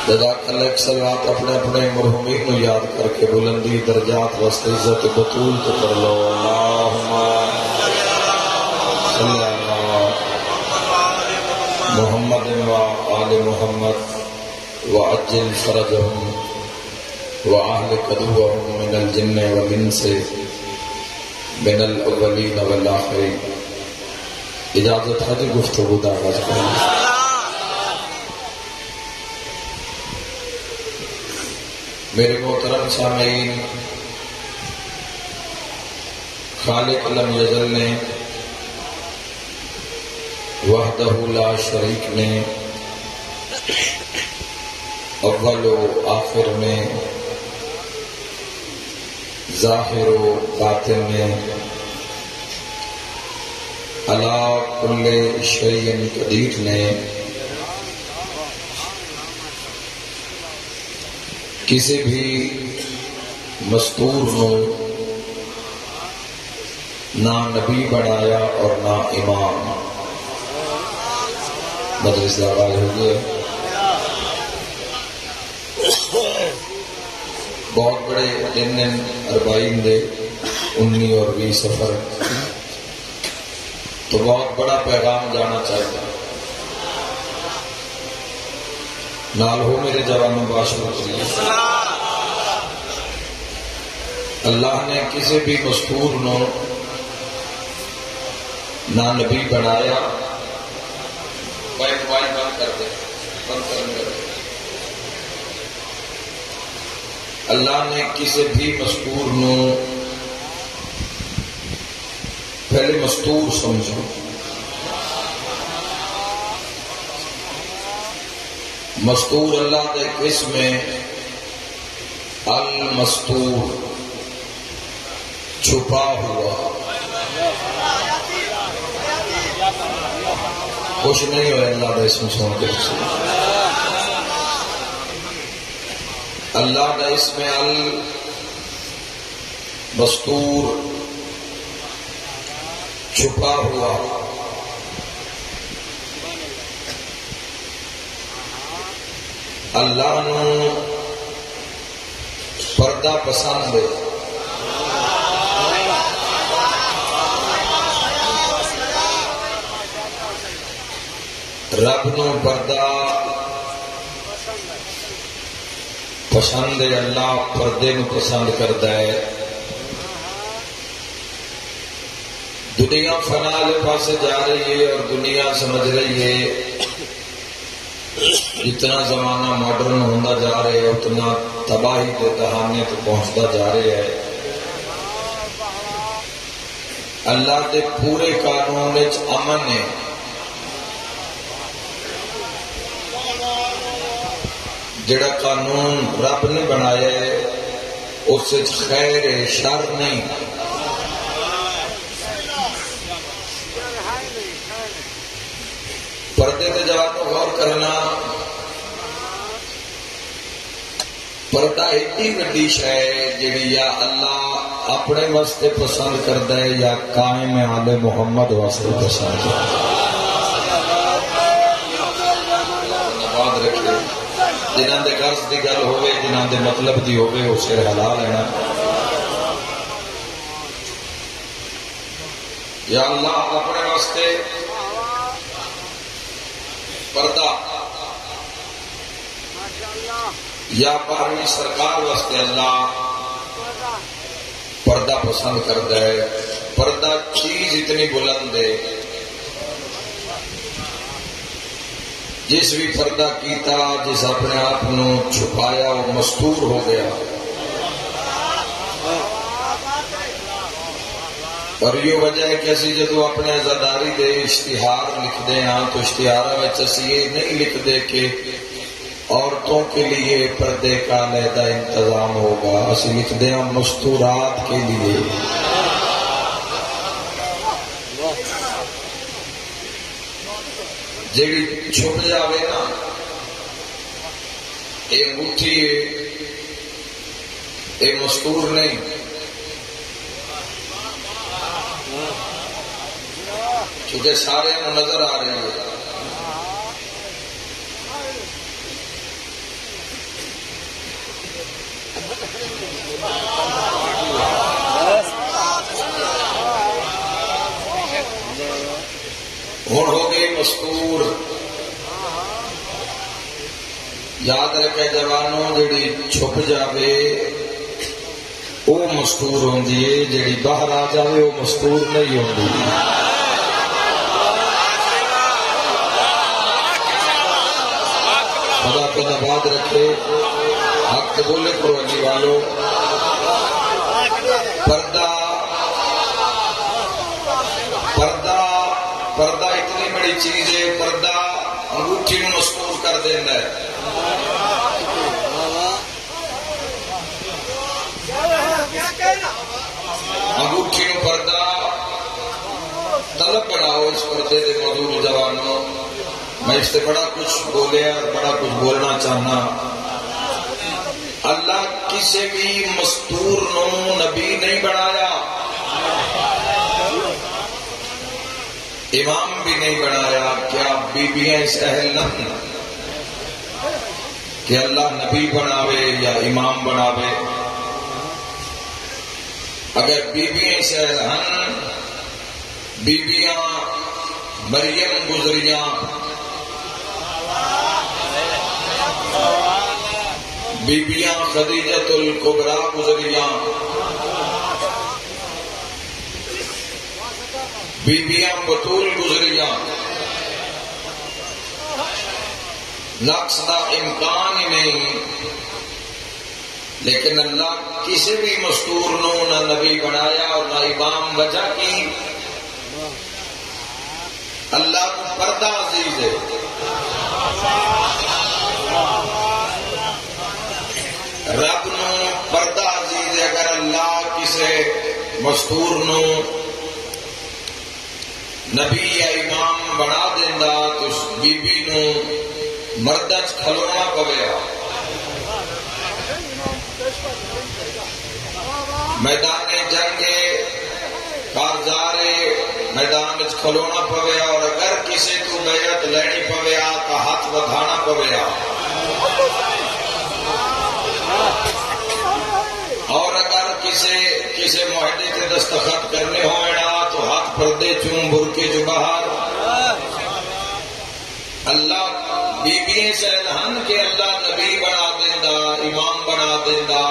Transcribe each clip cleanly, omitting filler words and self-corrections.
جزاک اللہ ایک صلوات اپنے اپنے مرحومین کو یاد کر کے بلندی درجات وسط عزت بطول تو کر لو اللہم صلی اللہ محمد و آل محمد وعجل فرجهم وأهل قدوهم من الجن والإنس من الأولين والآخرين. اجازت ہے جی گفتگو کا آغاز کریں. میرے محترم سامعین، خالق لم یزل نے وحدہ لا شریک نے اول و آخر میں ظاہر و باطن میں علی کل شیء قدیر نے کسی بھی مستور نو نہ نبی بنایا اور نہ امام. مدرسہ آغاز ہو گیا. بہت بڑے دن اربعین دے 19 اور 20 سفر تو بہت بڑا پیغام جانا چاہتا. نال ہو میرے جوانوں باشکر. اللہ نے کسی بھی مستور نو نہ نبی بنایا. بند کر دے بند کرنے لگے. اللہ نے کسی بھی مستور نو پہلے مستور سمجھو. مستور اللہ دے قسم المستور چھپا ہوا. کچھ نہیں ہوئے اللہ دے اسم سن کے. اللہ دا اسم المستور چھپا ہوا. اللہ نو پردہ پسند ہے. رب نو پردہ پسند ہے. اللہ پردے نو پسند کرتا ہے. دنیا فنا کے پاس جا رہی ہے اور دنیا سمجھ رہی ہے جتنا زمانہ ماڈرن ہوتا جا رہا ہے اتنا تباہی کے دہانے تو پہنچتا جا رہا ہے. اللہ کے پورے قانون امن ہے. جڑا قانون رب نے بنایا ہے اس خیر شر نہیں. پردے تے جواب غور کرنا. پردہ ایڈی وڈی شے جڑی یا اللہ اپنے واسطے پسند کرتا ہے یا قائم آل محمد واسطے پسند کرتا ہے. بات رکھے جنہاں دے غرض دی گل ہوئے جنہاں دے مطلب دی ہوئے اسے حلال ہے. یا اللہ اپنے واسطے پردہ یا باہمی سرکار واسطے اللہ پردہ پسند کرتا ہے. پردہ چیز اتنی بلند ہے جس بھی پردہ کیتا جس اپنے آپ نو چھپایا وہ مستور ہو گیا. اور یہ وجہ ہے کہ اسی جدو اپنے عزاداری دے اشتہار لکھ دے ہاں تو اشتہار میں اسی یہ نہیں لکھ دے کہ عورتوں کے لیے پردے کا علیحدہ انتظام ہوگا. اسی لکھ دے ہاں مستورات کے لیے. جیڑی چھپ جاوے نا اے انگوٹھی ہے اے مستور نہیں. کیونکہ سارے نظر آ رہی ہے. ہوں ہو گئی مستور. یاد رکھے جوانوں، جڑی چھپ جاوے وہ مستور ہوندی ہے، جڑی باہر آ جاوے وہ مستور نہیں ہوندی. خدا کو نباد رکھے. حق تو بولے کرو علی والو. پردہ پردہ پردہ اتنی بڑی چیز ہے. پردہ انگوٹھی نو مستور کر دینا ہے. انگوٹھی نو پردہ طلب بناؤ اس پردے دے موجود جوانوں. میں اس سے بڑا کچھ بولیا اور بڑا کچھ بولنا چاہنا. اللہ کسی بھی مستور نو نبی نہیں بنایا، امام بھی نہیں بنایا. کیا بیبیاں اس اہل نہیں کہ اللہ نبی بناوے یا امام بناوے؟ اگر بیبیاں اس اہل ہیں، بیبیاں مریم گزریاں، بیبیاں خدیجۃ الکبریٰ گزریاں، بیبیاں بطول گزریاں، نقص کا امکان ہی نہیں. لیکن اللہ کسی بھی مستور نو نہ نبی بنایا اور نہ امام. وجہ کی؟ اللہ کو پردہ عزیز ہے. رب نو پردہ عزیز ہے. اگر اللہ کسی مستور نو نبی یا امام بنا دینا تو اس بی بی نو مردچ کھلونا پویا. میدان جنگ کارزارے میدان کھلونا پویا. اور اگر کسی تو بیعت لینی پویا تو ہاتھ بدھانا پویا. اور اگر کسی معاہدے کے دستخط کرنے ہونا تو ہاتھ پردے چوں برکے جو باہر. اللہ بیبییں سے اعلان کہ اللہ نبی بنا دینا، امام بنا دینا.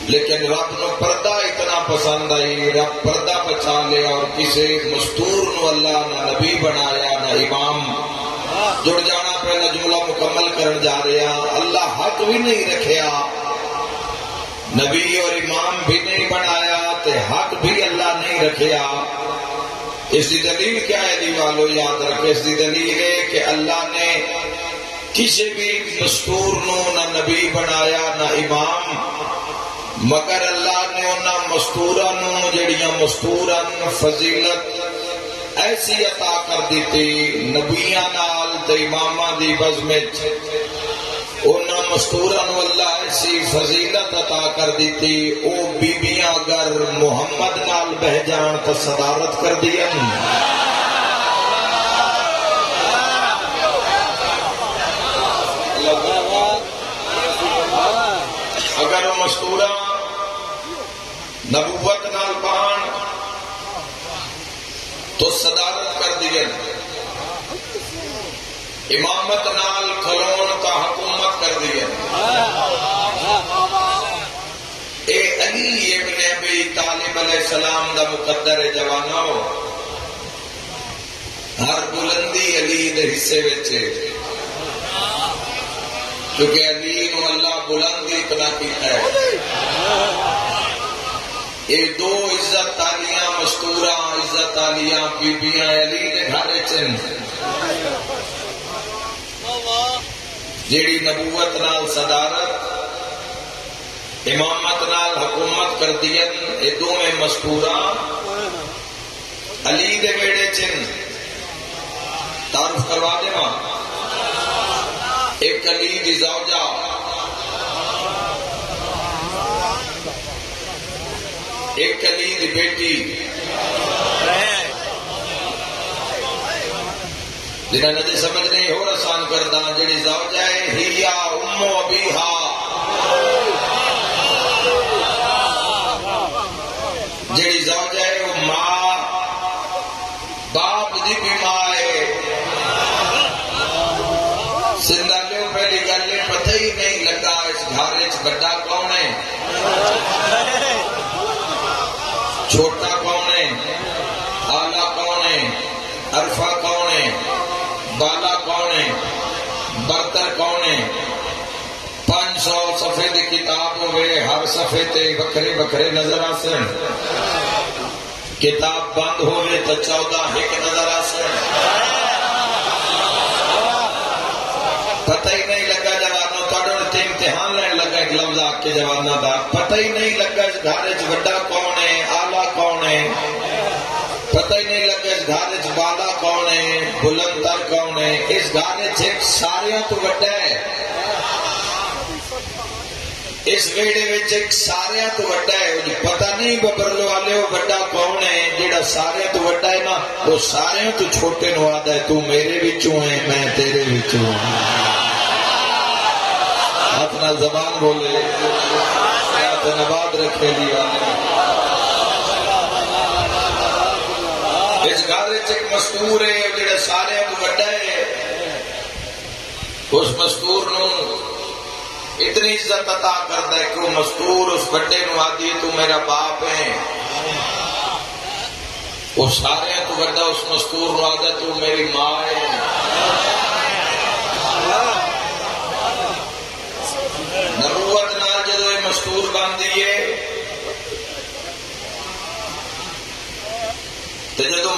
لیکن رب نو پردہ اتنا پسند آئی، رب پردہ بچا لے. اور کسی مستور نو اللہ نہ نبی بنایا نہ امام. جڑ جانا پہلا جملہ مکمل کرن جا رہا. اللہ حق بھی نہیں رکھیا، نبی اور امام بھی نہیں بنایا، تے حق بھی اللہ نہیں رکھیا. اس کی دلیل کیا ہے دیوالو؟ یاد رکھے. اس کی دلیل ہے کہ اللہ نے کسی بھی مستور نو نہ نبی بنایا نہ امام، مگر اللہ نے انہاں مستوراں نو جڑیاں مستوراں فضیلت ایسی عطا کر دیتی نبیاں نال تے اماماں دی بزم وچ. انہاں مستوراں نو اللہ ایسی فضیلت عطا کر دیتی. او بیبیاں اگر محمد نال بہ جان تو صدارت کر دیا. اگر وہ مستورہ نبوت نال بان تو صدارت کر دیا. امامت نال کھلون تا حکومت کر دیا. اے علی ابن ابی طالب علیہ السلام دا مقدر جوانو. ہر بلندی علی دے حصے وچ، کیونکہ علی نو اللہ بلندی اتنا کیتا ہے. یہ دو عزت عالیاں مستوراں عزت عالیاں بیبیاں علی دے گھر چن جیڑی نبوت نال صدارت امامت نال حکومت کر دیا. یہ دونوں مستوراں علی دے بیڑے چن. تعارف کروا دے ماں. ایک علی دی زوجہ، ایک علی دی بیٹی. جنہاں نے سمجھ نہیں ہو آسان کردہ. جڑی زوجہ ہے ہی ام ابیہا، جڑی زوجہ ہے وہ ماں باپ دی بھی ماں ہے زندہ لیو پہلی گلے پتہ ہی نہیں لگا اس گھارے چ بڑا کون ہے چھوٹا کون ہے آلہ کون ہے عرفہ کون ہے بالا کون ہے برتر کون ہے 500 صفحے دی کتاب ہوئے ہر صفحے تے بکھرے بکھرے نظر آسن کتاب بند ہوئے تو 14 ایک نظر آسن پتہ ہی نہیں لگا جوانوں تھوڑے تے امتحان لین لگا ایک لفظ آپ کے جوانوں دا پتہ ہی نہیں لگا اس گھر وچ بڑا کون ہے آلہ کون ہے پتہ ہی نہیں لگا اس گھر وچ بالا کون ہے بلندر کون ہے اس گھر وچ ایک ساریاں تو بڑا ہے اس ویڑے وچ ایک ساریاں تو بڑا ہے پتہ نہیں ببرلو والے وہ بڑا کون ہے جیڑا ساریاں تو بڑا ہے نا وہ ساریاں تو چھوٹے نو آدھا ہے تو میرے وچوں ہے میں تیرے وچوں ہوں اپنا زبان بولے حیات نباد رکھے لیا اس گھر وچ ایک مستور ہے جیڑا ساریاں تو بڑا ہے اس مستور نو اتنی عزت عطا کرتا ہے کہ وہ مستور اس بڑے نو آدھی ہے تو میرا باپ ہے وہ سارے تو بڑا اس مستور نو آدھا تو میری ماں ہے نبوت نال جدو یہ مستور بن دیئے تو جدو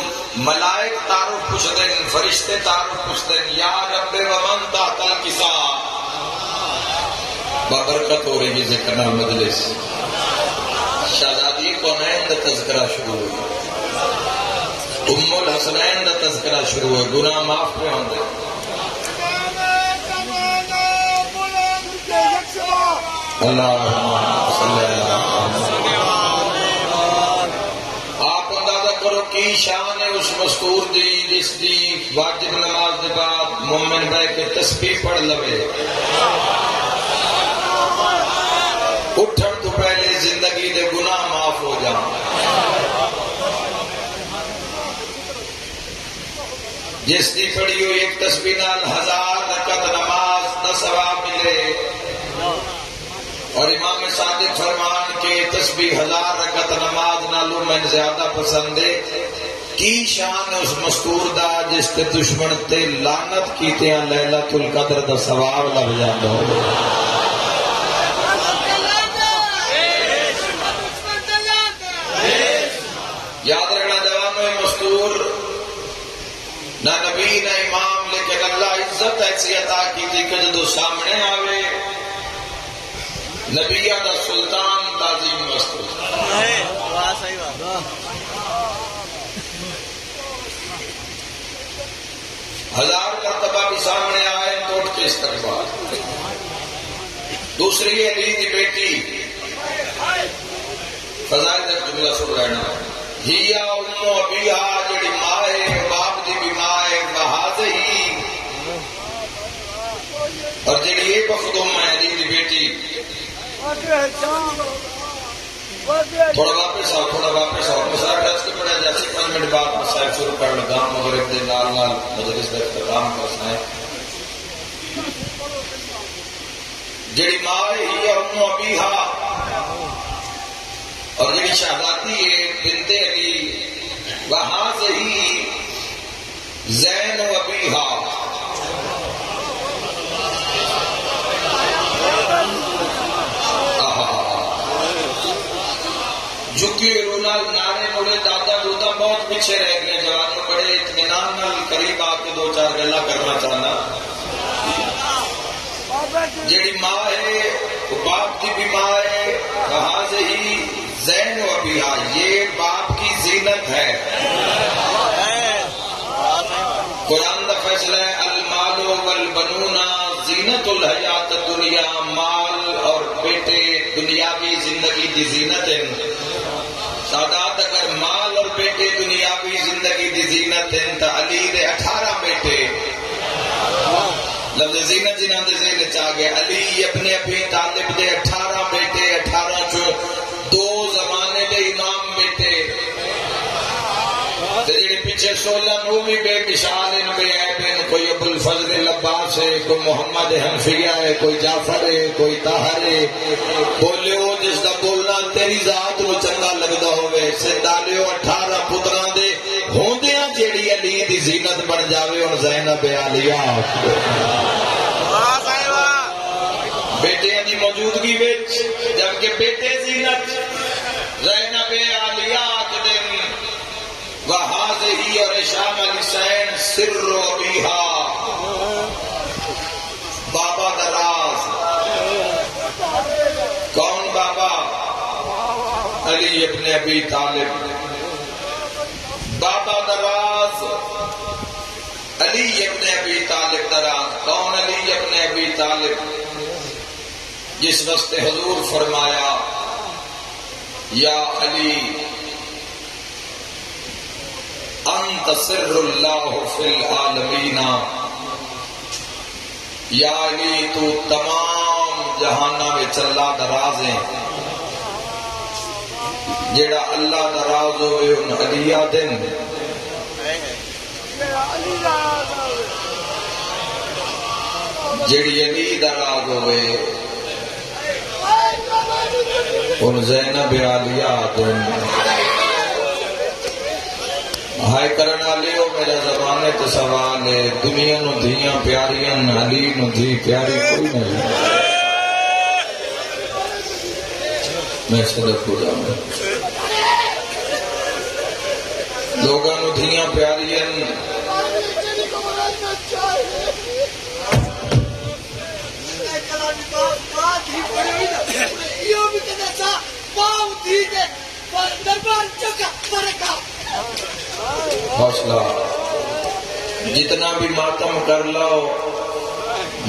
ملائک تعارف پوچھ دیں فرشتے تعارف پوچھ دیں یا رب ومن تحت الکسا بابرکت ہو رہی ہے ذکر نال مجلس شہزادی کونین دا تذکرہ شروع ہوئی ام الحسنین دا تذکرہ شروع ہوئی گناہ معاف پہ ہوں دے اللہم صلی اللہ آپ اندازہ کرو کی شان ہے اس مستور دی جس دی واجب نماز دے بعد مومن بے کے تسبیح پڑھ لوے اٹھن تو پہلے زندگی دے گناہ معاف ہو جائیں جس دی پڑھی ہوئی ایک تسبیح نال 1000 رکعت نماز دا ثواب ملے اور امام صادق فرمان کے تسبیح 1000 رکعت نماز نالوں میں زیادہ پسند ہے کی شان اس مستور دا جس تے دشمن تے لعنت کیتے ہیں لیلۃ القدر دا ثواب لگ جاندا ہو یاد رکھنا جوانوں مستور نہ نبی نہ امام لیکن اللہ عزت ایسی عطا کی تھی کہ جدو سامنے آوے نبیہ دا سلطان تعظیم مستور 1000 مرتبہ بھی سامنے آئے توڑ کے استقبال دوسری علی دی بیٹی فضائل دا جملہ سن رہنا ہیا ام ابیہا جڑی ماں ہے باپ دی بھی ماں ہے بہادر ہی اور جڑی یہ بخدم ہے علی دی بیٹی تھوڑا واپس آؤ مسائل ڈس کے پڑھا جیسے 5 منٹ بعد مسائل شروع کر لگا مغرب دے نال نال مجلس کا اختتام کرنا ہے جڑی ماں ہے ہیا ام ابیہا اور جڑی شہزادی ہے بنت علی وہاں سے ہی زین و ابیہا جھکی رونا نعرے مڑے دادا رودا بہت پیچھے رہ گئے جوانوں بڑے اطمینان نال قریب آ کے 2-4 گلا کرنا چاہنا جڑی ماں ہے وہ باپ کی بھی ماں ہے وہاں سے ہی زین و ابیہا یہ باپ کی زینت ہے قرآن دا فیصلہ ہے المال والبنون زینت الحیات الدنیا مال اور بیٹے دنیاوی زندگی دی زینت ہیں سادات اگر مال اور بیٹے دنیاوی زندگی دی زینت ہیں تا علی دے 18 بیٹے لفظ زینت جنہاں دے ذہن چاہ گئے علی اپنے ابھی طالب دے 18 بیٹے 18 جو 2 زمانے دے امام بیٹے جڑے پیچھے 16 نو بھی بے مثال ان بے عیب ان، کوئی ابو الفضل العباس ہے، کوئی محمد حنفیہ ہے، کوئی جعفر ہے، کوئی طاہر ہے، بولو جس دا بولنا تیری ذات نو چنگا لگدا ہوئے، سندالیو 18 پتراں دے ہوندیاں جیڑی علی دی زینت بن جاوے ہن زینب عالیہ بیٹے دی موجودگی وچ، جبکہ بیٹے زینت زینب عالیہ آکدے وَهَذِهِ اور شام الحسین سر ابیہا بابا دراز. کون بابا؟ علی ابن ابی طالب. بابا دراز علی ابن ابی طالب دراز. کون علی ابن ابی طالب؟ جس وقت حضور فرمایا یا علی انت سر اللہ فی العالمین، یا علی تو تمام جہانہ میں اللہ دراز ہیں، جیڑا اللہ دراز ہوئے ان علیہ دن. جیڑی علی دراز ہوئے ان زینب عالیہ دن. ہائے کرنا لیو میرا زمانے تو سوال ہے، دنیا نو دھیاں پیاریاں، علی نو دھی پیاری کوئی نہیں. میں صدق ہو جاؤں، لوگاں نو دھیاں پیاریاں حوصلہ. جتنا بھی ماتم کر لو،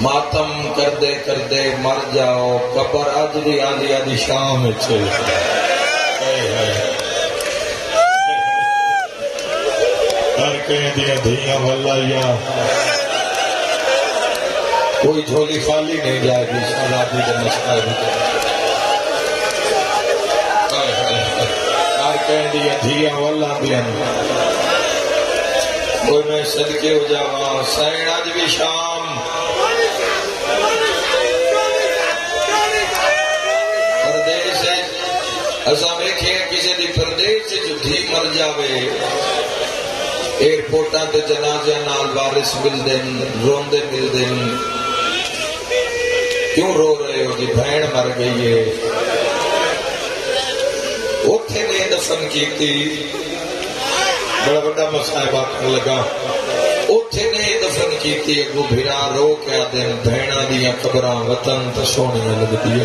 ماتم کردے کردے مر جاؤ، قبر اج دی عالیہ دی شام وچ. ہر کہیں دیا دھیاں واللہ کوئی جھولی خالی نہیں جائے گی. شہزادی کے مسئلہ کہہ دیا دھیا واللہ دیا کوئی میں صدقے ہو جاواں. سین آج بھی شام پردیس ہے، ایسا ویکھے کسی دی پردیس سے جو دھی مر جاوے، ایئرپورٹاں تے جنازے نال وارث ملدے روندے ملدے. کیوں رو رہے ہو؟ جی بہن مر گئی ہے. اوتھے نے دفن کیتی، بڑا بڑا مصائب آکھن لگا. اوتھے نے دفن کیتی، اگو بھرا رو کے آدھیں بہناں دیاں قبراں وطن تے سونیاں لگدی.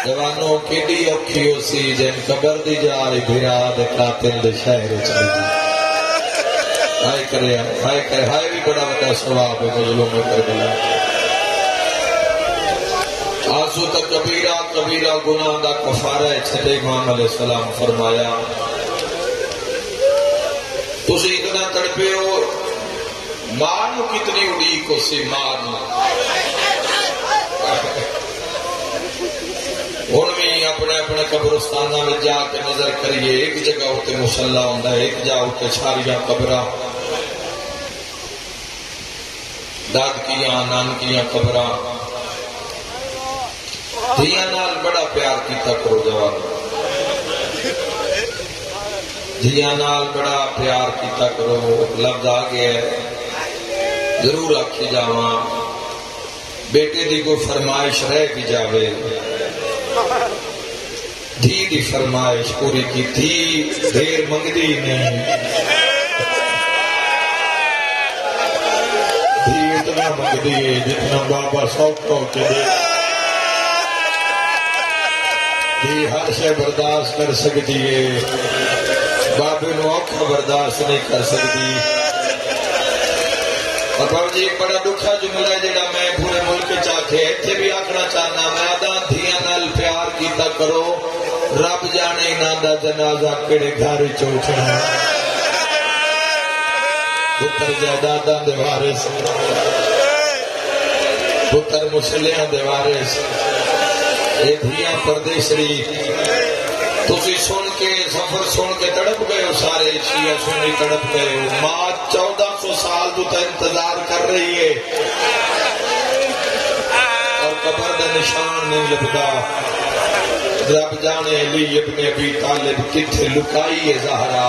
جوانوں کیڈی اوکھی ہو سی جن قبر دی جائے بھرا دے قاتل دے شہر چلی گئی. ہائے کرے ہائے بھی بڑا بڑا ثواب ہے مظلوم کربلا. آنسو تا کبیرہ کبیرہ گناہ دا کفارہ ہے. چھٹے امام علیہ السلام فرمایا تسی اتنا تڑپے ہو، ماں نو کتنی اڑیک ہو سی. ماں نو ہن بھی اپنے اپنے قبرستانہ میں جا کے نظر کریے، ایک جگہ ہوتے مصلی ہوندا ہے، ایک جگہ ہوتے چھاریاں قبراں، دادکیاں نانکیاں قبراں. دھیاں نال بڑا پیار کیتا کرو جوان، دھیاں نال بڑا پیار کیتا کرو. لفظ آ گیا ہے ضرور آکھی جاواں، بیٹے دی کوئی فرمائش رہ بھی جاوے، دھی دی فرمائش پوری کی. دھی دیر منگدی نہیں، دھی اتنا منگدی ہے جتنا بابا سوکھا کے دے. دھی ہر شے برداشت کر سکتی ہے، بابے نو اوکھا برداشت نہیں کر سکتی. اور بابا جی بڑا دکھا جملہ ہے جڑا میں پورے ملک چاہتے ایتھے بھی آکھنا چاہنا. میں آدھا دھیاں نال پیار کیتا کرو، رب جانے انہاں دا جنازہ کیڑے گھر وچ اٹھنا. پتر جائیداداں دے وارث، پتر مسلیاں دے وارث، اے دھیاں پردیسری تسی سن کے سفر سن کے تڑپ گئے ہو، سارے شیعہ سنی تڑپ گئے ہو۔ ماں 1400 سال تو انتظار کر رہی ہے اور قبر دا نشان نہیں لبدا۔ رب جانے علی ابن ابی طالب کتھے لکائیے زہرا،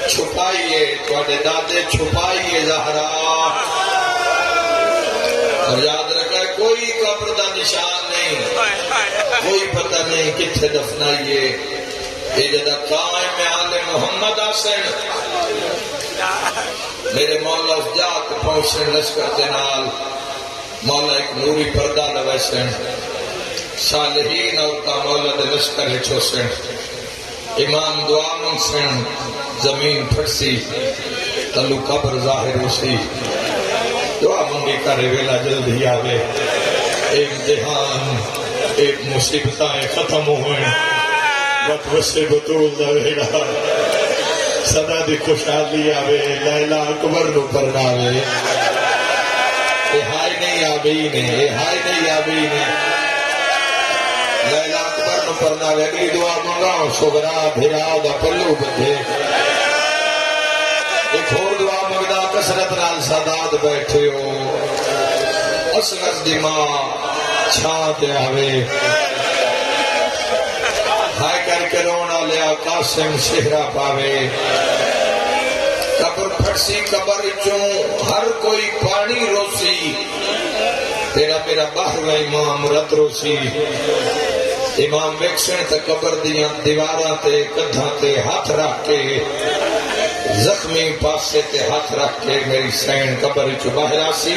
چھپائیے تواڈے دادے چھپائیے زہرا، اور یاد رکھا کوئی قبر دا نشان نہیں، کوئی پتہ نہیں کتھے دفنائیے۔ یہ جدا قائم آل محمد آسن میرے مولا افجات پہنچن لشکر جنال، مولا ایک نوری پردہ لویسن، صالحین اور کا مولا دے لشکر چھوسن، امام دعا منسن، زمین پھٹسی تلو قبر ظاہر ہوسی، دعا منگی کرے ویلا جلدی آوے، ایک امتحان ایک مصیبتیں ختم ہوئیں، وقت وسے بطول دا ویڑا صدا دی خوشحالی آوے، لیلہ اکبر نو پرناوے، ہائی نہیں آبینے، ہائی نہیں آبینے، لیلہ اکبر نو پرناوے۔ اگلی دعا منگاؤں شغرا بھرا دا پلو بدھے، ایک اور دعا مگدہ کسرت نال سادات بیٹھے ہو، اصغر دی ماں چھانتے آوے، ہائے کر کے رونا لیا قاسم شہرہ پاوے، قبر پھٹسی قبر چوں ہر کوئی پانی روسی، تیرا میرا باہر امام رت روسی، امام ویکسن تے قبر دیاں دیواراں تے کدھاں تے ہاتھ رکھ کے، زخمی پاسے تے ہاتھ رکھ کے میری سین قبر چوں باہر آسی۔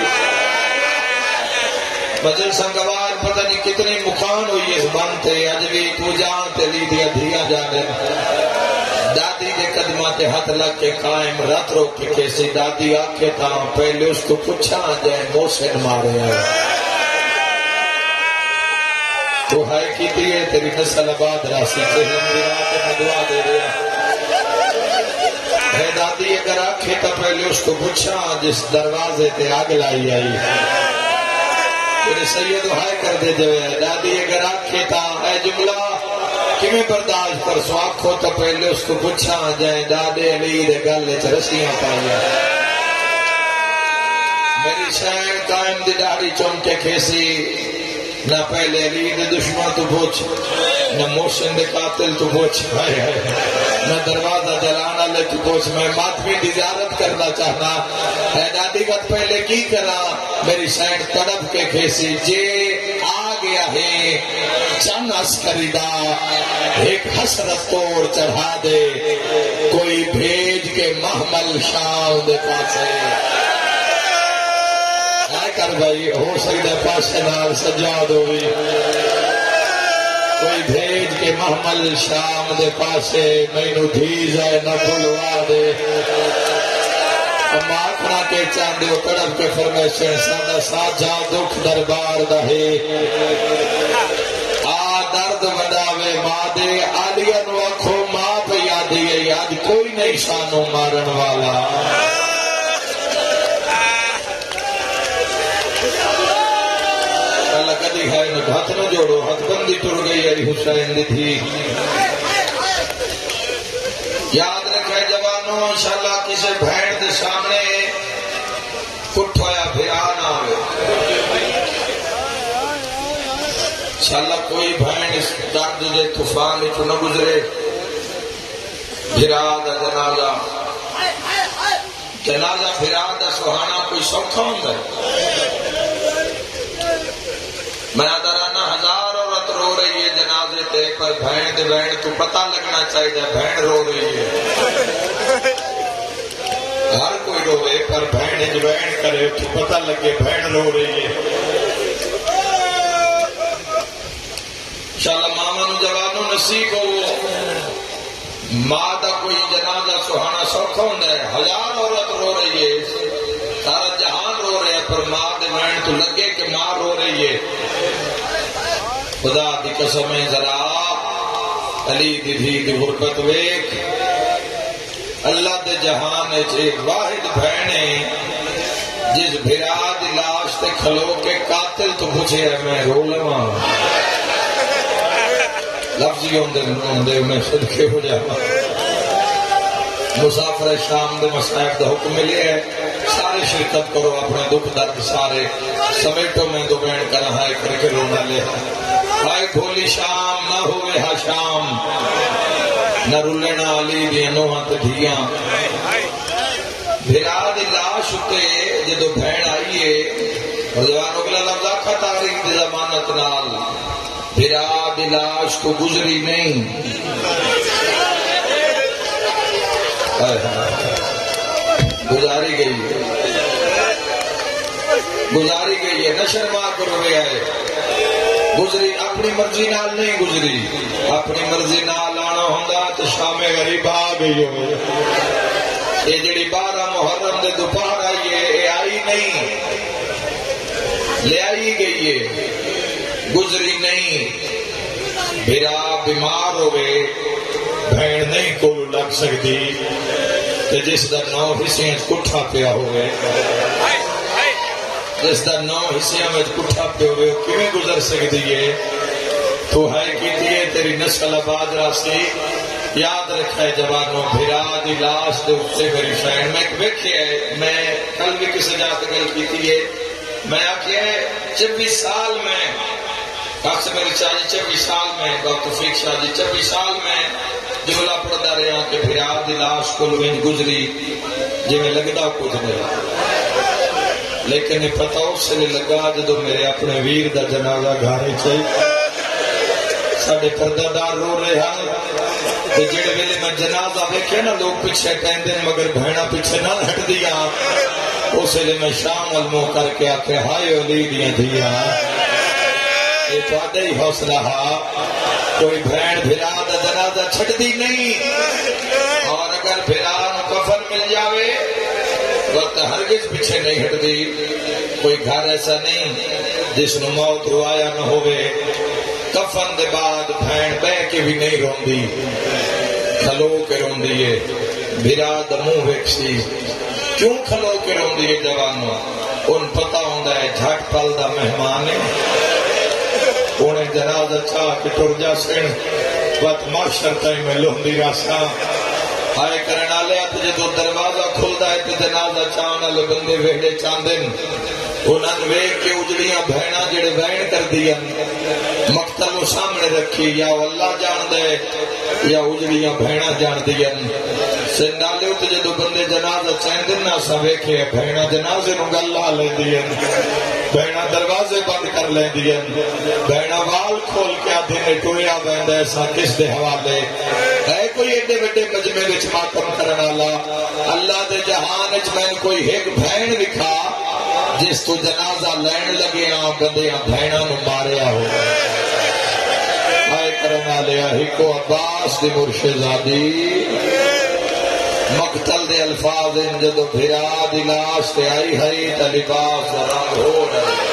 مجل سنگوار پتہ نہیں کتنی مکان ہوئی اس بنتے، اج بھی تو جان تے لی دیا دھیا جانے، دادی دے قدمہ تے ہاتھ لگ کے قائم رات رو کے کیسی دادی آکھے تھا پہلے اس کو پوچھا جائے محسن مارے آئے، تو ہائے کی دیئے تیری نسل آباد راسی کے لمبی رات میں دعا دے رہا ہے۔ دادی اگر آکھے تھا پہلے اس کو پوچھا جس دروازے تے آگ لائی آئی، میرے سید ہائے کر دے جو ہے دادی اگر آکھے تھا اے جملہ کمیں برداشت پر سو آنکھو تو پہلے اس کو پوچھا جائے دادے علی دے گلے چرسیاں پایا، میری شہر قائم دی داڑھی چون کے کھیسی، نہ پہلے علی دے دشمن تو پوچھ، نہ محسن دے قاتل تو پوچھ، نہ دروازہ جلانا لے تو پوچھ، میں ماتمی دی زیارت کرنا چاہنا ہے دادی وقت پہلے کی کرا، میری سائن تڑپ کے کھیسی، جے آ گیا ہے چند عسکری دا ایک حسرت توڑ چڑھا دے، کوئی بھیج کے محمل شام دے پاسے، آئے کر بھائی ہو سکتا پاسے نال سجاد ہوئی، کوئی بھیج کے محمل شام دے پاسے، میں نو دھیز ہے نہ بھلوا دے، اما آکھنا کے چاندے ہو تڑپ کے فرمیشن سادہ ساجا دکھ دربار دہے، آ درد وداوے مادے آلیہ نو اکھو ماں پہ یادی ہے، آج کوئی نہیں سانو مارن والا، اللہ کدی ہے ہاتھ نہ جوڑو، ہاتھ بندی ٹر گئی ہے حسین دی تھی۔ یاد رکھے جوانوں انشاءاللہ کسی بھین دے سامنے کٹھ ہویا بھیرا نہ ہوئے، انشاءاللہ کوئی بھین اس درد دے طوفان تو نہ گزرے، بھیرا دا جنازہ بھیرا دا سہانا کوئی سوکھا ہوندہ ہے، میں درانا ہزار عورت رو رہی ہے جنازے تے پر بھین دے بہن تو پتہ لگنا چاہیے بہن رو رہی ہے، ہر کوئی روے پر بہن جو بہن کرے تو پتہ لگے بہن رو رہی ہے۔ انشاءاللہ مامن جوانوں نصیب ہو، ماں دا کوئی جنازہ سہانا سوکھا ہوندہ ہے، ہزار عورت رو رہی ہے، سارا جہان رو رہے ہے، پر ماں دے بہن تو لگے کہ ماں رو رہی ہے۔ خدا دی قسمیں ذرا علی دی دھی دی غربت ویک، اللہ دے جہان ایک واحد بہنے جس بھیرا دی لاش تے کھلو کے قاتل تو پوچھے ہے میں رو لواں، لفظی ہوندے میں صدقے ہو جاواں مسافر شام دے مصائب دا حکم ملے ہے سارے شرکت کرو اپنے دکھ درد سارے سمیٹو میں دو بین کرا ہائے کر کے رونا لے ہائے کھولی شام نہ ہوئے ہا شام نہ رولنا علی دیا نوہاں تدھیاں بھرا دی لاش اتے جدو بھین آئیے رضوان اگلا لفظ آکھا تاریخ دی زمانت نال بھرا دی لاش کو گزری نہیں گزاری گئی ہے نشر مار کرو گیا ہے گزری اپنی مرضی نال نہیں گزری اپنی مرضی نال آنا ہوندہ تو شام غریب آ گئی ہو یہ جڑی 12 محرم دے دوپہر آئی ہے یہ آئی نہیں لے آئی گئی ہے گزری نہیں بھرا بیمار ہوئے بھین نہیں کو لگ سکتی کہ جس دا 9 حصے کٹھا پیا ہوئے جس دا 9 حصے میں کٹھا پیا ہوئے کیوں گزر سکتی ہے تو ہے کیتی ہے تیری نسل آباد راستی یاد رکھا ہے جوانوں بھرا دی لاش دے اٹھتے میری شہر میں ایک ویکھے ہے میں کل بھی کسی جات گل کیتی ہے میں آکھے 24 سال میں کاکس میری چاہی 24 سال میں ڈاکٹر فیق شاہ جی 24 سال میں جملہ پڑھتا رہا کہ بھرا دی لاش کو لوگ گزری جی میں لگتا کچھ نہیں لیکن یہ پتہ اس سے لگا جدو میرے اپنے ویر دا جنازہ گھارے چاہیے ساڑھے پردہ دار رو رہے ہیں کہ جڑے ویلے میں جنازہ دیکھے نا لوگ پیچھے کہندے مگر بہنا پیچھے نہ ہٹ دیا اس لئے میں شام المو کر کے آکے ہائے علی دیا دیا یہ تو آدھے ہی حوصلہ ہا کوئی بہن بھرا دا جنازہ چھٹ دی نہیں اور اگر بھرا نو کفن مل جاوے وقت ہرگز پیچھے نہیں ہٹ دی کوئی گھر ایسا نہیں جس نو موت روایا نہ ہوئے کفن دے بعد بہن بے کے بھی نہیں روندی کھلو کے روندی ہے بھرا دمو ویکسی کیوں کھلو کے روندی ہے جوانوں ان پتہ ہوندہ ہے جھٹ پل دا مہمان ہے انہیں جنازہ چاہ کے ٹر جا سن وقت معاشر تائی میں لہندی راسا آئے کرنا لیا تجھے تو دروازہ کھلتا ہے تو جنازہ چاہنا لے بندے ویڈے چاندن انہوں نے کے اجڑیاں بہنا جڑے بہن کر دیا مقتل سامنے رکھی یا اللہ جان دے یا اجڑیاں بہنا جان دیا سندالے تو جدو بندے جنازہ چاندن نہ سویکھے بہنا جنازے نو گلہ لے دیا بہنا دروازے بند کر لے دیا بہنا وال کھول کے آدھے نے ٹویا بہن ایسا کس دے حوالے ہے کوئی ایڈے وڈے مجمع وچ ماتم کرنا اللہ دے جہان وچ میں کوئی ایک بہن لکھا جس تو جنازہ لین لگے بندیاں بہنا نو ماریا ہو آئے کرنا لیا ہکو عباس دی مرشدزادی مقتل دے الفاظ ان جدو بھرا دی لاش تے آئی ہری تا لباس رنگ ہو رہے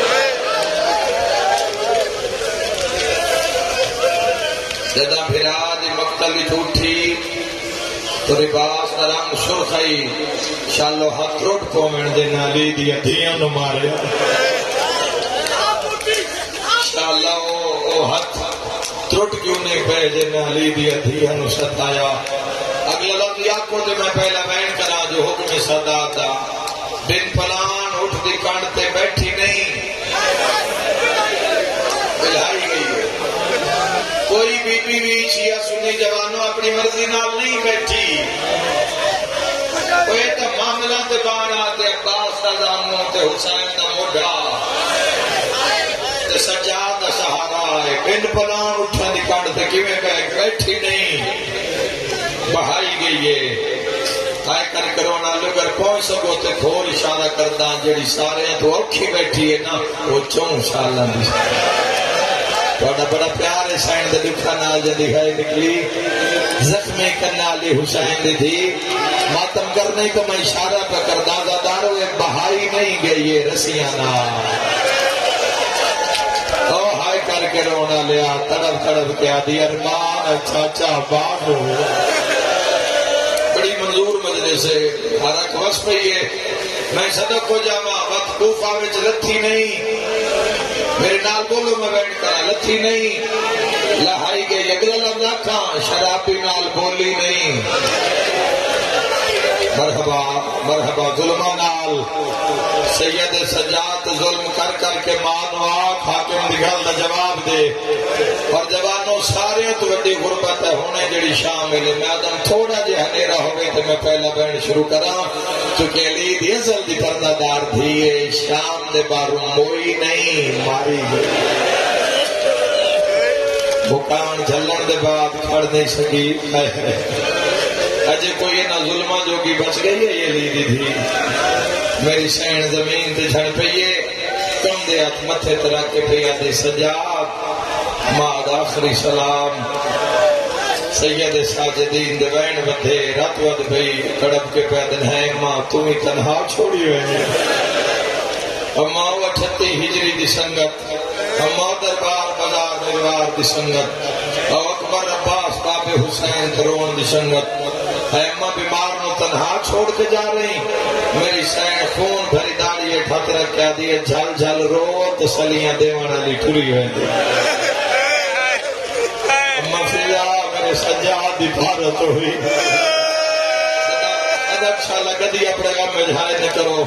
جدا بھرا دی مقتل اٹھی تو لباس رنگ سرخائی شالو ہاتھ روٹ کو من دے نالی دی ادھیاں نو مارے شالو او ہاتھ ترٹ کیوں نے پہجے نالی دی ادھیاں نو ستایا اگلا لفظ یا کو دے میں پہلا بین کرا جو حکم صدا دا بن پلان اٹھ دی کانڈتے بیٹھی نہیں بلائی گئی ہے کوئی بی بی بھی چیا سنی جوانوں اپنی مرضی نال نہیں بیٹھی کوئی تا معاملہ تے بانا تے عباس دا داموں تے حسین دا موڈا تے سجاد دا سہارا ہے بن پلان اٹھا دی کانڈتے کیویں بیٹھی نہیں بہائی گئی ہے آئے کر کرونا لگر کون سکو تے کھول اشارہ کردہ جڑی سارے ہیں تو اوکھی بیٹھی ہے نا وہ چون شاءاللہ دی بڑا بڑا پیار حسین دے دکھا نال جدی ہے نکلی زخمی کرنا لی حسین دی تھی ماتم کرنے کو میں اشارہ پہ کردہ زادارو ایک بہائی نہیں گئی ہے رسیاں نا او ہائے کر کے رونا لیا تڑپ تڑپ کے آدھی ارمان چاچا بابو بڑی منظور مجلے سے حرک وس پہ یہ میں صدق کو جاما وقت کوفہ وچ رتھی نہیں میرے نال بولو میں وینڈ کرا لتھی نہیں لہائی گئی اگلا لفظ آکھاں شرابی نال بولی نہیں مرحبا مرحبا ظلمہ نال سید سجاد ظلم کر کر کے مانو آکھ حاکم دی گل دا جواب دے اور جوانوں سارے تو وڈی غربت ہے ہونے جڑی شامل ہے میں آدم تھوڑا جے ہنیرا ہوگئے تو میں پہلا بین شروع کراں چونکہ علی دی اصل دی پردہ دار دھیے شام دے بارو موئی نہیں ماری گئی بکان جھلن دے بعد کھڑ نہیں سکی اجے کوئی نہ ظلمہ جو کی بچ گئی ہے یہ لیدی تھی میری سین زمین تے جھڑ پئیے کم دے ہاتھ متھے ترا کے پیا دے سجاد ماد آخری سلام سید ساجدین دے وین بدھے رات ود بھئی کڑپ کے پیدن ہے ماں تم ہی تنہا چھوڑی ہوئے اماں 38 ہجری دی سنگت اماں دربار بازار دیوار دی سنگت او اکبر عباس باب حسین ترون دی سنگت اماں بیمار نو تنہا چھوڑ کے جا رہی میری سین خون بھری داڑی ٹھک رکھیا دیئے جھل جھل رو تسلیاں دیوانا لی ٹھری ہوئے دی اماں فیلا میرے سجاد دی بھارت ہوئی اچھا لگا دی اپنے غم میں جھائے نہ کرو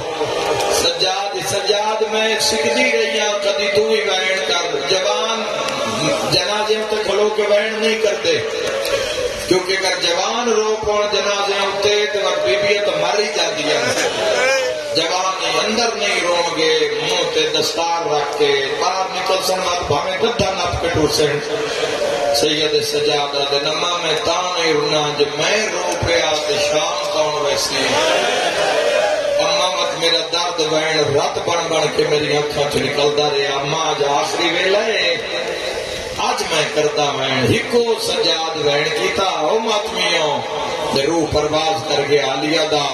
سجاد میں سکھدی رہی ہوں کدی تو ہی وین کر جوان جنازے تے کھلو کے وین نہیں کرتے کیونکہ اگر جوان رو پون جنازے ہوتے تو وقت بی بی تو مر ہی جاتی ہے جوان نہیں اندر نہیں رو گے منہ تے دستار رکھ کے باہر نکل سن مت بھاویں گدھا نپ کے ٹوسن سید سجادہ دے نما میں تاں نہیں رونا جب میں رو پیا تے شام کون ویسی اماں مت میرا درد وین رت بن بن کے میری آنکھاں چ نکلدا رہیا اماں اج آخری ویلا ہے آج میں کرتا وین ہکو سجاد وین کیتا او ماتمیوں دے روح پرواز کر گیا علیہ دا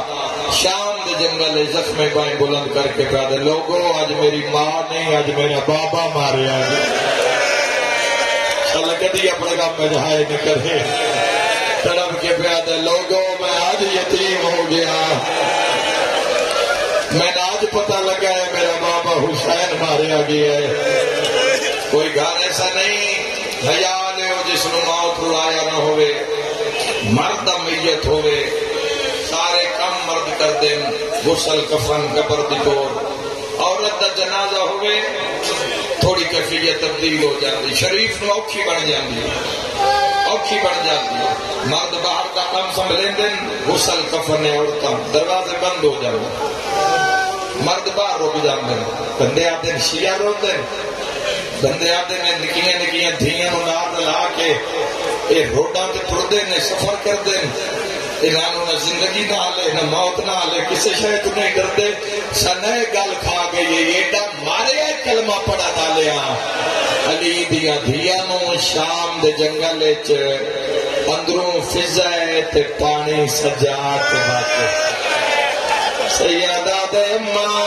شام دے جنگل زخم بائیں بلند کر کے پیادے لوگو آج میری ماں نہیں آج میرا بابا ماریا اللہ کدی اپنے کام میں جہائے نہ کرے تڑپ کے پیادے لوگو میں آج یتیم ہو گیا میں نے آج پتہ لگا ہے میرا بابا حسین ماریا گیا ہے کوئی گھر ایسا نہیں حیال ہے جس نو موت روایا نہ ہوئے مرد میت ہوئے سارے کم مرد کر دیں غسل کفن قبر دی کور عورت دا جنازہ ہوئے تھوڑی کیفیت تبدیل ہو جاتی شریف نو اوکھی بن جاتی مرد باہر کا کام سنبھلیں دن غسل کفن عورتاں دروازے بند ہو جاتے مرد باہر رک جاتے بندے آتے ہیں شیعہ روتے بندے آتے ہیں نکیاں نکیاں دھیاں نار لا کے اے روڈاں تے ٹردے نے سفر کردے انہوں نہ زندگی نہ آلے نہ موت نہ آلے کسی شاید نہیں ڈرتے سنے گل کھا گئی یہ ایڈا مارے کلمہ پڑھا ڈالیا علی دیا دھیا نو شام دے جنگل وچ اندروں فضا تے پانی سجات باتے سیدہ دے ماں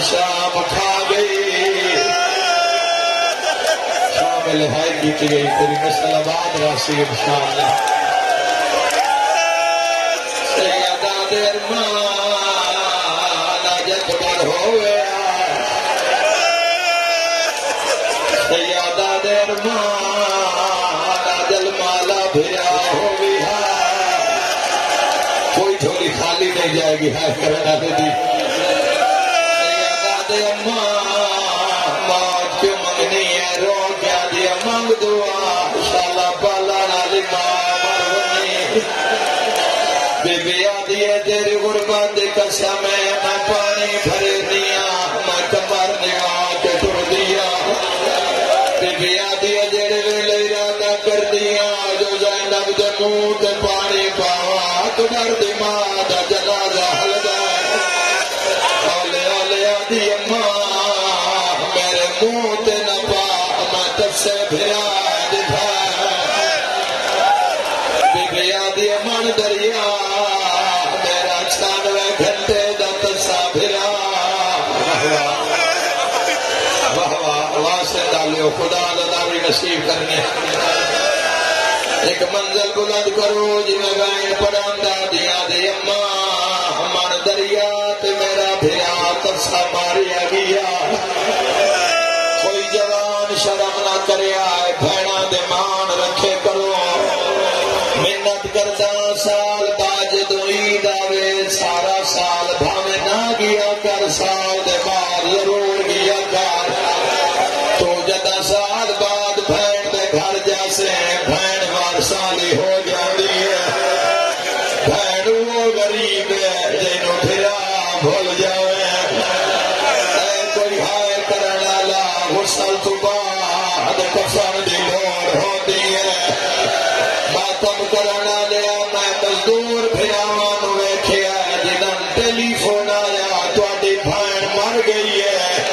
شام کھا گئی شام لہائی کی گئی تیری نسل آباد راسی انشاءاللہ سیدہ دے ماں ناجت بر ہوئے سیدہ دے ماں ناجل مالا بھیا ہوئی ہے کوئی جھولی خالی نہیں جائے گی ہے کرنا دے دی سیدہ دے ماں موت کیوں منگنی ہے رو کیا دیا مانگ دعا شالا بالا نالی ماں مرونی بی بی آدھیے تیری غربت قسم میں پانی بھرے دیا میں کمر نگاہ کے ٹر دیا بی بی آدھیے جڑے ویلے ارادہ کر دیا جو زینب دے منہ تے پانی پاوا تو ڈر دی ماں دا جنازہ حل گئے اولے اولے آدھی ماں میرے منہ تے نہ پا میں تب سے بھرا دکھا بی بی آدھی من دریا میرا 96 گھنٹے دا تسا بھرا واسے ڈالیو خدا داری نصیب کرنے ایک منزل بلند کرو جی میں گائن پڑھاندہ دیا دے اماں من دریا تے میرا بھرا سا ماریا گیا کوئی جوان شرم نہ کریا ہے بھینا دے مان رکھے کرو منت کرتا سال باج دو عید آوے سارا سال بھاوے نہ گیا کر سال دے بعد ضرور گیا کر تو جدا سال بعد بھین دے گھر جیسے بھین وارسالی ہو جاتی ہے بھین وہ غریب ہے جنہوں پھرا بھول جاوے اے کوئی ہائے کرنا لا غسل تو بعد کفن دی لوڑ ہوتی ہے ماتم کرنا لیا میں مزدور پھراوان ویکھیا جنہاں ٹیلی فون آیا تواڈی بھین مر گئی ہے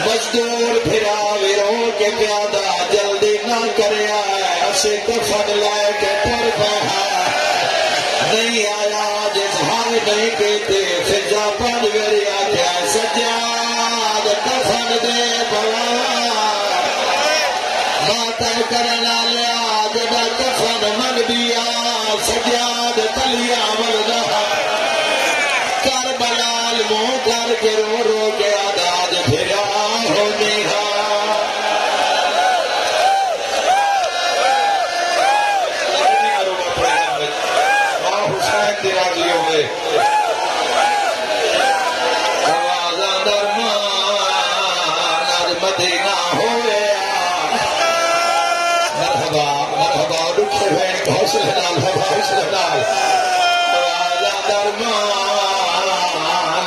مزدور پھرا ویرو کے پیادہ جلدی نہ کریا ہے اسے کفن لے کے ٹر پہا نہیں آیا جس ہائے نہیں کہتے پھر جا پڑھ میری آکھیا سجاد کفن دے بلا ماتم کرنا لیا جدا کفن من دیا سجاد تلیا ملدہ کربلال منہ کر کے رو رو کے آداج پھرا ہونی ہا حسین دی راضی ہوئے آوازاں درمان آج مدینہ ہوئے مرحبا مرحبا رکھے بین حوصلہ نال حوصلہ نال آوازاں درمان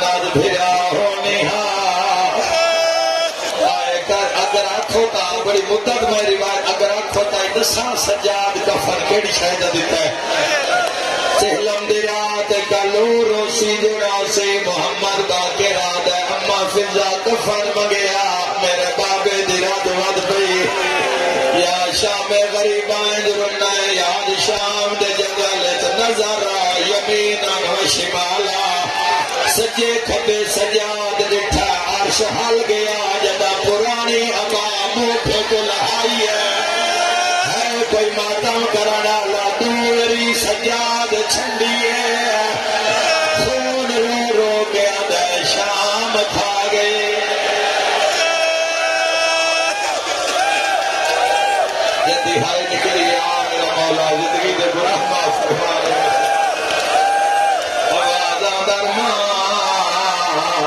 آج بھرا ہونی ہا آئے کر اگر آنکھ ہوتا بڑی مدت میں روایت اگر آنکھ ہوتا ہے دساں سجاد کفن کیڑی شاہدہ دیتا ہے چہلم دی رات کلو روسی جڑا سے محمد باقی رات ہے اما فضا کفن مگیا میرے بابے دی رات ود پئی یا شام غریبائیں جرنا ہے یاد شام دے جنگل نظر یمینا و شمالا سجے کھبے سجاد دٹھا عرش حل گیا جدا پرانی امام پہ کو لہائی ہے کوئی ماتم کرنا لا دوری سجاد چھنڈی ہے خون رو رو کے آدھے شام کھا گئے جدی ہائی نکلی آگ مولا زندگی دے گناہ معاف فرما دے آوازاں درمان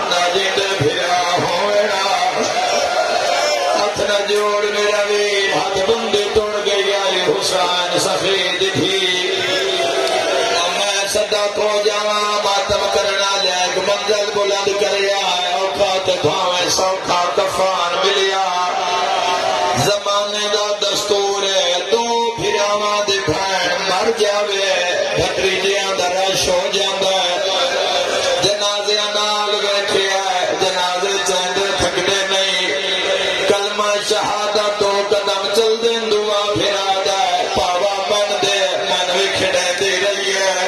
نہ جند پھرا ہوئنا ہاتھ نہ جوڑ میرا ویر ہاتھ بندے توڑ گئی آئی حسین سفید تھی میں صدا کو جاواں ماتم کرنا لے ایک منزل بلند کریا اوقات بھاویں سوکھا کفان ملیا زمانے دا دستور ہے دو پھراواں دی بھین مر جاوے بھتریجیاں دا رش ہو جاندا جنازے نال ویکھیا جنازے چاندے تھکدے نہیں کلمہ شہادت تو قدم چل دے دعا پھرا دے پاوا بن دے من وکھڑے دی رہی ہے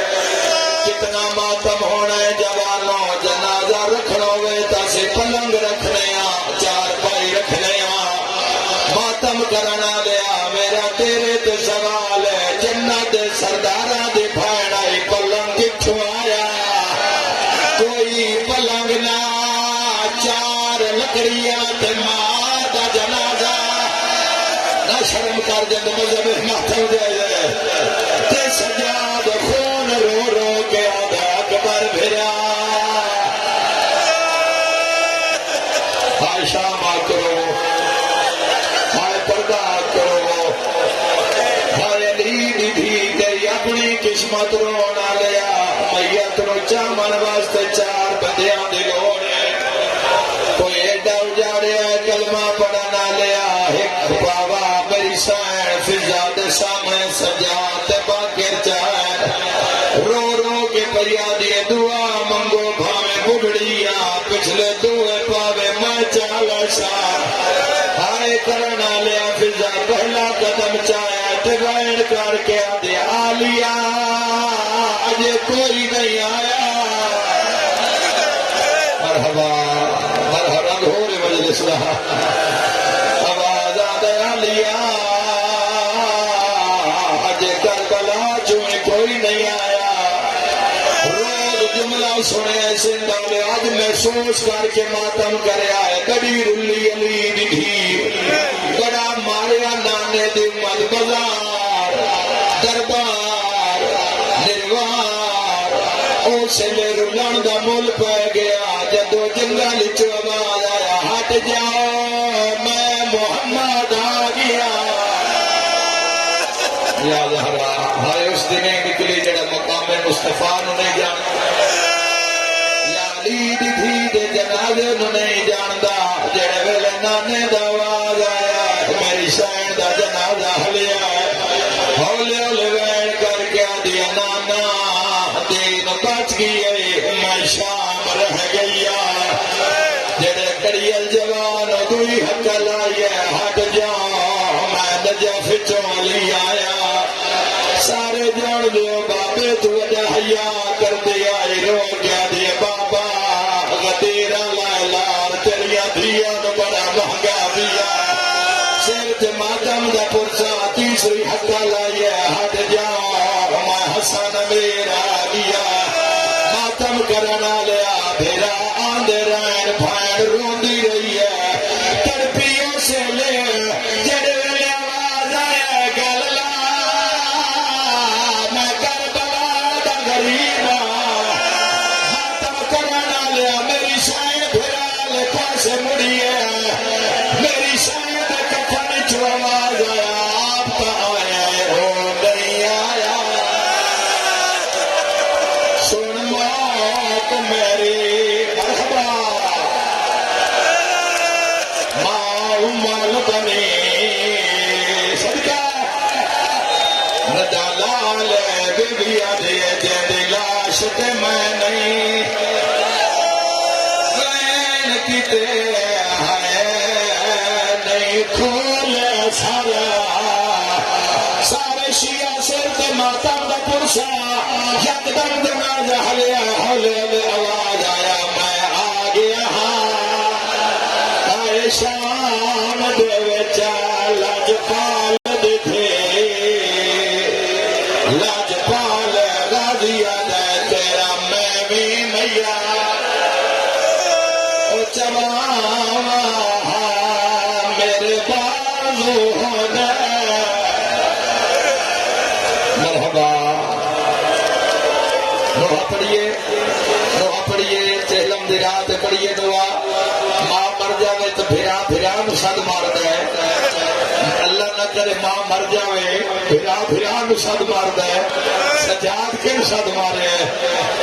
کتنا ماتم ہونا ہے جوانوں جنازہ رکھنا ہوئے تاسی پلنگ رکھنے چار پائی رکھنے ماتم کرنا لیا میرا تیرے تو سوال ہے جنت سردارہ دی بھین آئی پلنگ کتھوں آیا کوئی پلنگ نہ چار لکڑیاں تے ماں دا جنازہ نہ شرم کر جند مذہب ماتم جائے تے سجاد خون رو رو کے آدھا اکبر بھرا ہائے شامہ کرو ہائے پردہ کرو ہائے علی دی تیری اپنی قسمت رونا لیا میت نو چامن واسطے چار بندیاں دی لوڑ کوئی ایڈا اجاڑیا کلمہ پڑھنا لیا ایک بابا میری سین فضا دے سامنے سجاد باقر چاہے رو رو کے پریادی دعا منگو بھاویں بگڑیاں پچھلے دوے پاوے میں چالا سا ہائے کرنا لیا فضا پہلا قدم چاہے ٹگائن کر کے آدھے آلیا اجے کوئی نہیں آیا مرحبا مرحبا گھوڑے مجلس رہا آواز آدھے آلیا اجے کربلا چوئے کوئی نہیں آیا روز جملہ سنے سندھا آج محسوس کر کے ماتم کریا ہے بڑی رلی علی دی دھی بڑا ماریا نانے دی مد بازار دربار نروار او سے رلن دا مل پہ گیا جدو جنگل چ آواز آیا ہٹ جاؤ میں محمد آ گیا یا زہرا ہائے اس دن نکلی جڑا مقام مصطفیٰ نو نہیں جانتا یا علی دی دھی دے جنازے نو نہیں جاندا جڑے ویلے نانے دا آواز آیا میری شین دا جنازہ ہلیا ہولے ہولے وین کر کے دیا نانا دین بچ گئی میں شام رہ گیا جڑے کڑیل جوان دوئی حق لائیے ہٹ جاؤ میں نجف چولی آیا سارے جان دیو بابے تو وجہ حیا کر دیا رو گیا دیے بابا غدیرہ لائلار تیریا دیا نو بڑا مہنگا دیا سر ماتم دا پرسا تیسری حقا لائیے ہٹ جاؤ میں حسن میرا گیا ماتم کرنا لیا بھیرا آندے رین بھائن روندی رہی ہے تڑپیوں سے لے جڑے ویلے آواز آیا گللا میں کربلا دا غریبا ماتم کرنا لیا میری شاید بھیرا لے پاسے مڑی ہے میری شاید کفن چو آواز آیا آپ کا آیا ہو نہیں آیا سن موت میری مرحبا ماں مال بنی صدقہ ندالال بی بی آدھے جیندی لاش تے میں نہیں وین کیتے ہے نہیں کھول سارا سارے شیعہ سر تے ماتم دا پرسا یک دم جنازہ ہلیا ہولے ہولے آواز آیا میں آ گیا ہاں آئے شام دے وچا لاجپال دکھے لاجپال غازی آدھے تیرا میں بھی میا او چواں میرے بازو ہونے مرحبا روحہ پڑھیے چہلم دی رات پڑھیے دعا ماں مر جاوے تو بھرا بھرا نو صد مار دے اللہ نہ کرے ماں مر جاوے بھرا بھرا نو صد مار دے سجاد کے نو صد مارے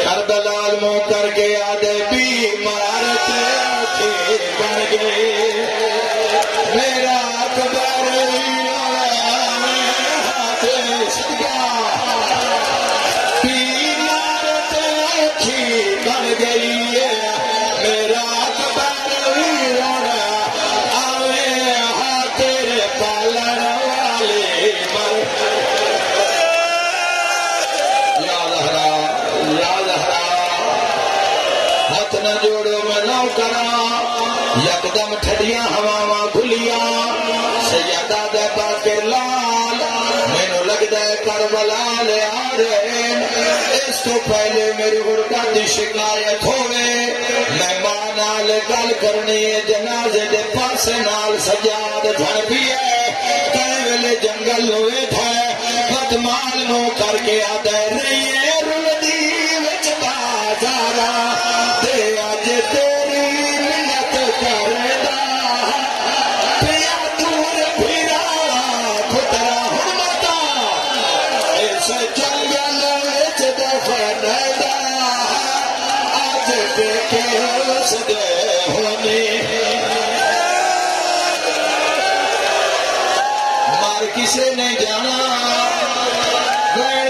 کربلال منہ کر کے آدھے بیمار تے آنکھیں بن گئے میرا قبر بیمار تے آنکھیں بن گئی ہے میرا قبر رونا آوے ہاں تیرے پالن والے مر یا زہرا ہاتھ نہ جوڑو میں نہ کرا یکدم ٹھڈیاں ہواواں کھلیاں سیدہ دے باقر لال مینوں لگدا ہے کربلا لے آ رہے اس تو پہلے میری غربت دی شکایت ہوئے میں ماں نال گل کرنی ہے جنازے دے پاسے نال سجاد جھڑ بھی ہے کئی ویلے جنگل ہوئے تھے بدمال نو کر کے آدھے رہیے رلدی وچ بازارا تے اج تیری منت کردا پیا دور پھرا خطرہ حرمتا اس جنگل وچ دفن دا اج دیکھے اس دے ہونے مار کسے نے جانا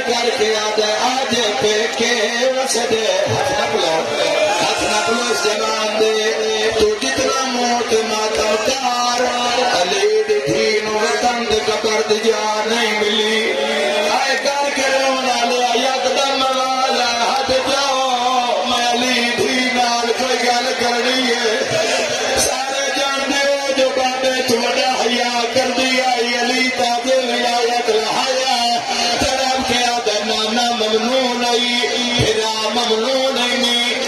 کر کے آدھے آج پہ کے وسدے ہاتھ نہ پلو اس جوان دے تو جتنا موت ماتم کار علی دی دھی نو وطن دے قبر دی جا نہیں ملی آئے کر کے رونا لیا یکدم والا ہٹ جاؤ میں علی دھی نال کوئی گل کرنی ہے سارے جان دے جو بابے تو وڈا حیا کر دیا علی تاجے ولایت لہایا ممنون نہیں پھرا ممنون نہیں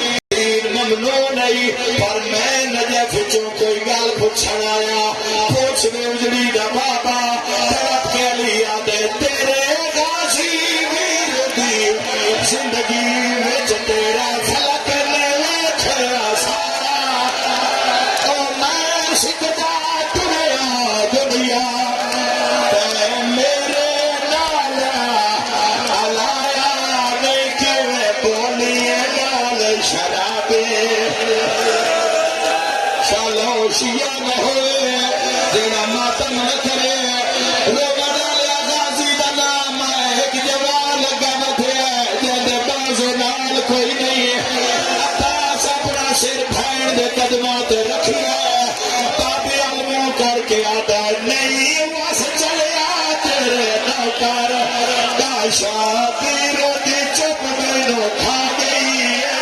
شابیر دی چپ مینو کھا گئی ہے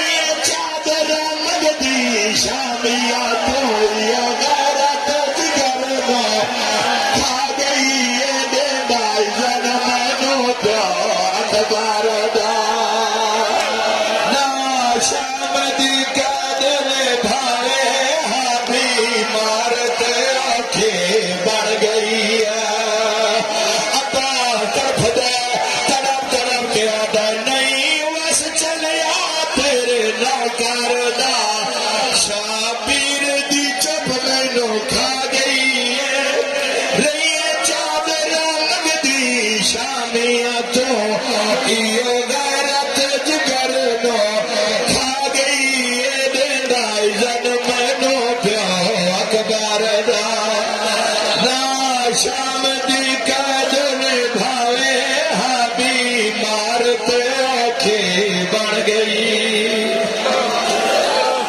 یہ چادر مگدی شامیا تو یا غیرت جگر دا کھا گئی ہے دینا عزت مینو پیار بار دا نا شام دی قدر بھاوے ہابی مارتے آنکھیں بڑھ گئی ہے عطا طرف دے طرف طرف کے آدھا نہیں وس چلیا تیرے نوکر دا شابیر دی چپ مینو کھا گئی ہے رہی چادر لگدی شامیاں تو ایو غیرت جگر نو کھا گئی ہے دینا عزت مینو پیو اکبر دا نا شام دی قدر بھاوے ہابی مارتے آنکھیں بن گئی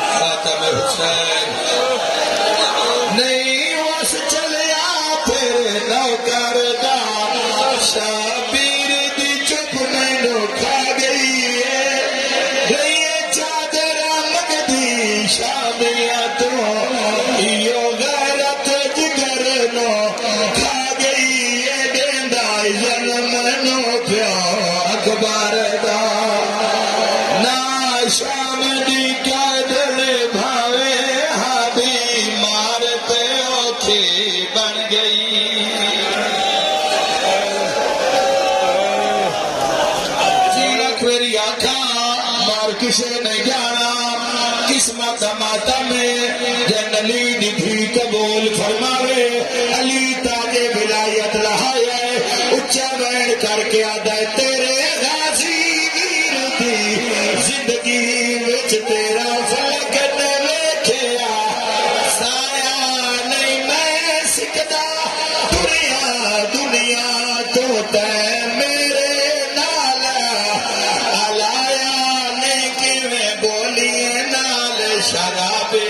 خاتم حسین نہیں وس چلیا تیرے نوکر دا شابیر دی چپ مینو کھا گئی ہے رہی چادر مگدی شامیاں تو ایو غیرت جگر نو کھا گئی ہے دینا عزت مینو پیو اکبر دا نا شام دی قدر بھاوے ہابی مارتے آنکھیں بن گئی جی رکھ میری آنکھاں مار کسے نہیں جانا قسمت ماتم جن علی دی بھی قبول فرماوے علی تاج ولایت لہائے اچھا بین کر کے آدھا ہے تیرے غازی ویر دی زندگی وچ تیرا فلک نے ویکھیا سایہ نہیں میں سکدا دنیا دنیا تو تے میرے نال الایا نے کیویں بولی نال شرابے